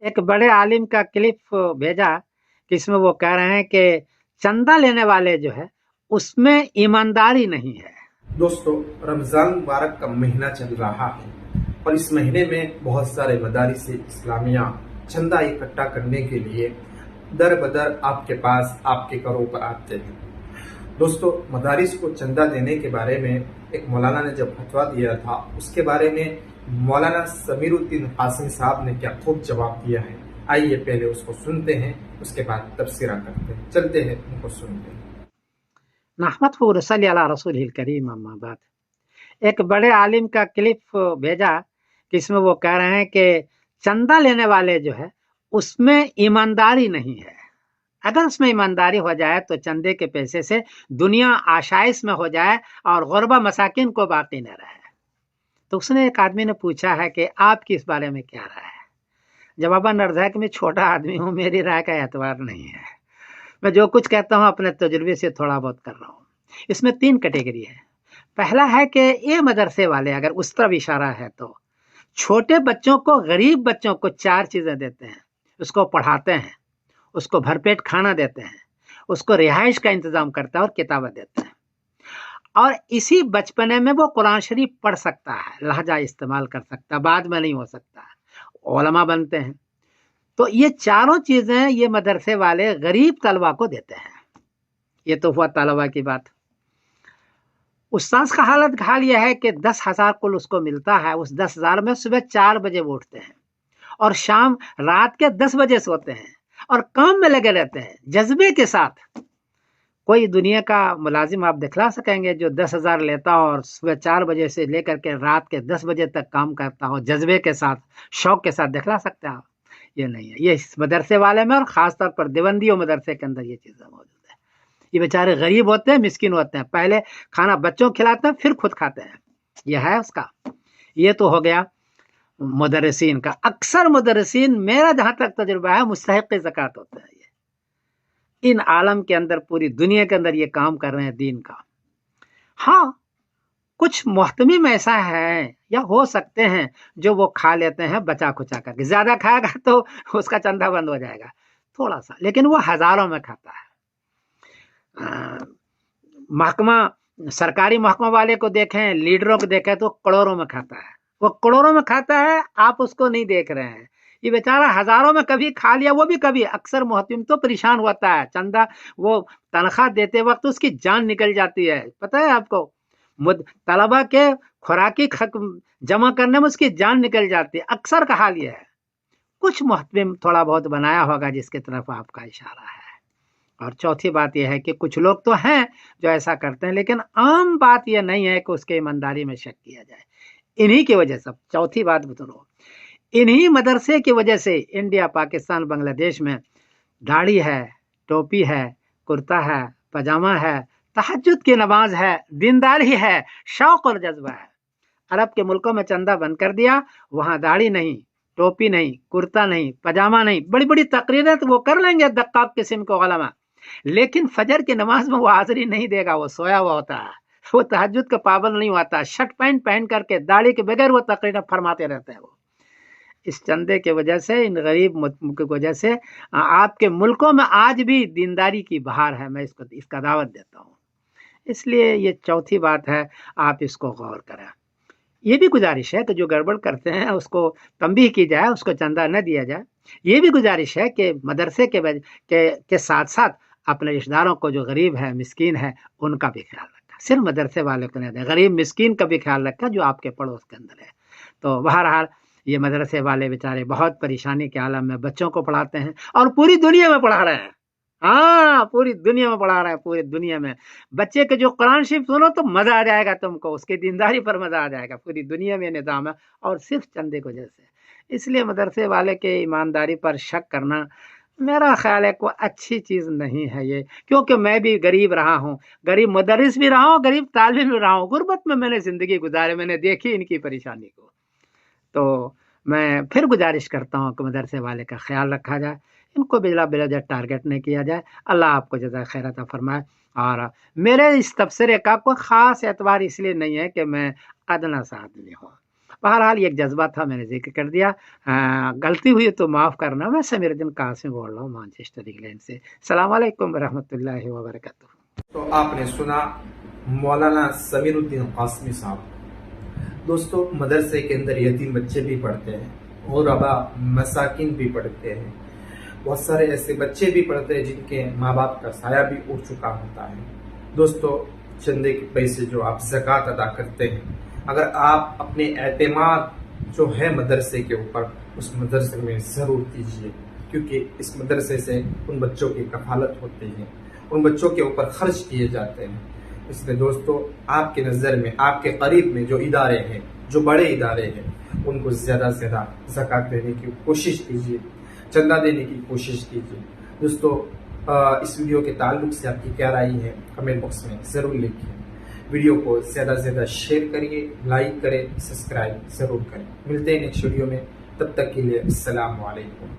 एक बड़े आलिम का क्लिप भेजा कि इसमें वो कह रहे हैं कि चंदा लेने वाले जो है उसमें ईमानदारी नहीं है। दोस्तों, रमजान मुबारक का महीना चल रहा है और इस महीने में बहुत सारे मदारिस इस्लामिया चंदा इकट्ठा करने के लिए दर बदर आपके पास आपके घरों पर आते हैं। दोस्तों, मदारिस को चंदा देने के बारे में एक मौलाना ने जब फतवा दिया था, उसके बारे में मौलाना समीरुद्दीन कासिम साहब ने क्या खूब जवाब दिया है। आइए पहले उसको सुनते हैं, उसके बाद तफसीरा करते हैं। चलते हैं, उनको सुनते हैं। नहमदुहु व नसल्ली अला रसूलिल करीम, अम्मा बाद। एक बड़े आलिम का क्लिप भेजा कि इसमें वो कह रहे हैं कि चंदा लेने वाले जो है उसमें ईमानदारी नहीं है। अगर उसमें ईमानदारी हो जाए तो चंदे के पैसे से दुनिया आशाइश में हो जाए और गुरबा मसाकिन को बाकी न रहे। तो उसने एक आदमी ने पूछा है कि आपकी इस बारे में क्या राय है। जवाबन अर्ज है कि मैं छोटा आदमी हूँ, मेरी राय का एतबार नहीं है। मैं जो कुछ कहता हूँ अपने तजुर्बे से थोड़ा बहुत कर रहा हूँ। इसमें 3 कैटेगरी है। पहला है कि ये मदरसे वाले, अगर उस तरफ इशारा है तो छोटे बच्चों को, गरीब बच्चों को 4 चीजें देते हैं, उसको पढ़ाते हैं, उसको भरपेट खाना देते हैं, उसको रिहाइश का इंतजाम करता है और किताबें देते हैं, और इसी बचपने में वो कुरान शरीफ पढ़ सकता है, लहजा इस्तेमाल कर सकता है, बाद में नहीं हो सकता, उलमा बनते हैं। तो ये चारों चीजें ये मदरसे वाले गरीब तलबा को देते हैं। ये तो हुआ तलबा की बात। उस्ताद का हाल यह है कि 10,000 कुल उसको मिलता है। उस 10,000 में सुबह 4 बजे वो उठते हैं और शाम रात के 10 बजे सोते हैं और काम में लगे रहते हैं जज्बे के साथ। कोई दुनिया का मुलाजिम आप दिखला सकेंगे जो 10,000 लेता हो और सुबह 4 बजे से लेकर के रात के 10 बजे तक काम करता हो जज्बे के साथ, शौक के साथ? दिखला सकते हैं आप? ये नहीं है। ये इस मदरसे वाले में और खासतौर पर देवबंदी और मदरसे के अंदर ये चीजें मौजूद है। ये बेचारे गरीब होते हैं, मिस्किन होते हैं, पहले खाना बच्चों खिलाते हैं फिर खुद खाते हैं। यह है उसका। ये तो हो गया मुदर्रिसीन का। अक्सर मुदर्रिसीन, मेरा जहां तक तजुर्बा है, मुस्तहिक ज़कात होते हैं। ये इन आलम के अंदर, पूरी दुनिया के अंदर ये काम कर रहे हैं दीन का। हाँ, कुछ मोहतमिम ऐसा है या हो सकते हैं जो वो खा लेते हैं बचा खुचा करके। ज्यादा खाएगा तो उसका चंदा बंद हो जाएगा थोड़ा सा, लेकिन वो हजारों में खाता है। महकमा, सरकारी महकमा वाले को देखें, लीडरों को देखें तो करोड़ों में खाता है। वो करोड़ों में खाता है, आप उसको नहीं देख रहे हैं। ये बेचारा हजारों में कभी खा लिया, वो भी कभी। अक्सर मुहतिम तो परेशान होता है, चंदा वो तनख्वाह देते वक्त उसकी जान निकल जाती है, पता है आपको। तलबा के खुराकी जमा करने में उसकी जान निकल जाती है। अक्सर का हाल यह है। कुछ मुहतिम थोड़ा बहुत बनाया होगा जिसकी तरफ आपका इशारा है। और चौथी बात यह है कि कुछ लोग तो हैं जो ऐसा करते हैं, लेकिन आम बात यह नहीं है कि उसके ईमानदारी में शक किया जाए। इन्हीं की वजह से, चौथी बात बताओ, इन्हीं मदरसे की वजह से इंडिया, पाकिस्तान, बांग्लादेश में दाढ़ी है, टोपी है, कुर्ता है, पजामा है, तहज्जुद की नमाज है, दीनदारी है, शौक और जज्बा है। अरब के मुल्कों में चंदा बंद कर दिया, वहां दाढ़ी नहीं, टोपी नहीं, कुर्ता नहीं, पजामा नहीं। बड़ी बड़ी तकरीरें तो वो कर लेंगे दक्काब किस्म को उलमा, लेकिन फजर की नमाज में वो हाजिरी नहीं देगा। वो सोया हुआ होता है, वो तहज्जुद का पाबंद नहीं होता, शर्ट पैंट पहन करके दाढ़ी के बगैर वो तकरीरें फरमाते रहते हैं। वो इस चंदे के वजह से, इन गरीब की वजह से आपके मुल्कों में आज भी दीनदारी की बहार है। मैं इसका दावत देता हूँ। इसलिए ये चौथी बात है, आप इसको गौर करें। ये भी गुजारिश है कि जो गड़बड़ करते हैं उसको तंबीह की जाए, उसको चंदा न दिया जाए। ये भी गुजारिश है कि मदरसे के साथ साथ अपने रिश्तेदारों को, जो गरीब है, मिस्कीन है, उनका भी ख्याल रखा। सिर्फ मदरसे वाले को नहीं दे, गरीब मिस्कीन का भी ख्याल रखा जो आपके पड़ोस के अंदर है। तो बहरहाल ये मदरसे वाले बेचारे बहुत परेशानी के आलम में बच्चों को पढ़ाते हैं और पूरी दुनिया में पढ़ा रहे हैं। हाँ, पूरी दुनिया में पढ़ा रहे हैं, पूरी दुनिया में। बच्चे के जो कुरान शरीफ सुनो तो मजा आ जाएगा तुमको, उसकी दीनदारी पर मजा आ जाएगा। पूरी दुनिया में निजाम है और सिर्फ चंदे की वजह से। इसलिए मदरसे वाले के ईमानदारी पर शक करना मेरा ख्याल है कोई अच्छी चीज नहीं है ये। क्योंकि मैं भी गरीब रहा हूँ, गरीब मुदर्रिस भी रहा हूँ, गरीब तालिब भी रहा हूँ। गुर्बत में मैंने जिंदगी गुजारी, मैंने देखी इनकी परेशानी को। तो मैं फिर गुजारिश करता हूँ कि मदरसे वाले का ख्याल रखा जाए, इनको बिला बिला टारगेट नहीं किया जाए। अल्लाह आपको जज़ा खैर अता फरमाए। और मेरे इस तबसरे का कोई ख़ास एतबार इसलिए नहीं है कि मैं अदना सा आदमी हूँ, बहरहाल ये एक जज्बा था, मैंने जिक्र कर दिया। गलती हुई तो माफ़ करना। मैं समीरुद्दीन कासिम बोल रहा हूँ मैनचेस्टर इंग्लैंड से। अस्सलाम वालेकुम रहमतुल्लाहि व बरकातुहू। तो आपने सुना मौलाना समीरुद्दीन कासमी साहब। दोस्तों, मदरसे के अंदर यतीम बच्चे भी पढ़ते हैं और अबा मसाकिन भी पढ़ते हैं। बहुत सारे ऐसे बच्चे भी पढ़ते हैं जिनके माँ बाप का साया भी उड़ चुका होता है। दोस्तों, चंदे के पैसे जो आप ज़कात अदा करते हैं, अगर आप अपने एतमाद जो है मदरसे के ऊपर, उस मदरसे में ज़रूर दीजिए, क्योंकि इस मदरसे से उन बच्चों की कफालत होती है, उन बच्चों के ऊपर खर्च किए जाते हैं। इसलिए दोस्तों, आपके नज़र में, आपके करीब में जो इदारे हैं, जो बड़े इदारे हैं, उनको ज़्यादा से ज़्यादा ज़कात देने की कोशिश कीजिए, चंदा देने की कोशिश कीजिए। दोस्तों, इस वीडियो के ताल्लुक से आपकी क्या राय है कमेंट बॉक्स में ज़रूर लिखिए। वीडियो को ज़्यादा से ज़्यादा शेयर करिए, लाइक करें, सब्सक्राइब ज़रूर करें। मिलते हैं नेक्स्ट वीडियो में, तब तक के लिए अस्सलाम वालेकुम।